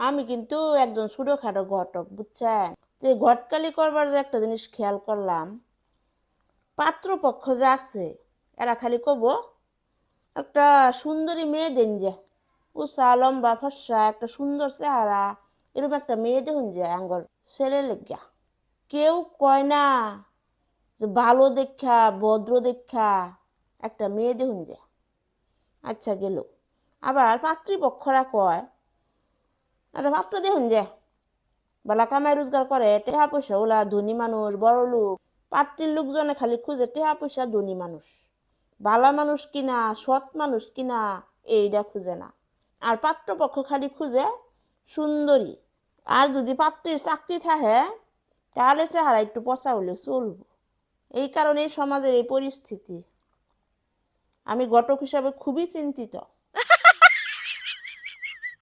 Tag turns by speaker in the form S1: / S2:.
S1: আমি কিন্তু একজন ছোটখাটো ঘটক, বুঝছেন? যে ঘটকালি করবার যে একটা জিনিস খেয়াল করলাম, পাত্রপক্ষ যে আছে এরা খালি কব একটা সুন্দরী মেয়ে দেন যে, উষা লম্বা ফর্সা একটা সুন্দর চেহারা, এরকম একটা মেয়ে দেখুন যে আঙ্গর ছেলে লেগা। কেউ কয় না যে ভালো দেখা ভদ্র দেখা একটা মেয়ে দেখুন যে। আচ্ছা গেল। আবার পাত্রীপক্ষরা কয় একটা পাত্র দেখুন যে বালা কামাই রোজগার করে, টেহা পয়সা ওলা ধনী মানুষ বড় লোক। পাত্রীর লোকজনে খালি খুঁজে টেহা পয়সা ধনী মানুষ, বালা মানুষ কিনা সৎ মানুষ কিনা এইটা খুঁজে না। আর পাত্রপক্ষ খালি খুঁজে সুন্দরী। আর যদি পাত্রীর চাকরি থাকে তাহলে চেহারা একটু পচা হলে চলবো। এই কারণে সমাজের এই পরিস্থিতি। আমি ঘটক হিসাবে খুবই চিন্তিত।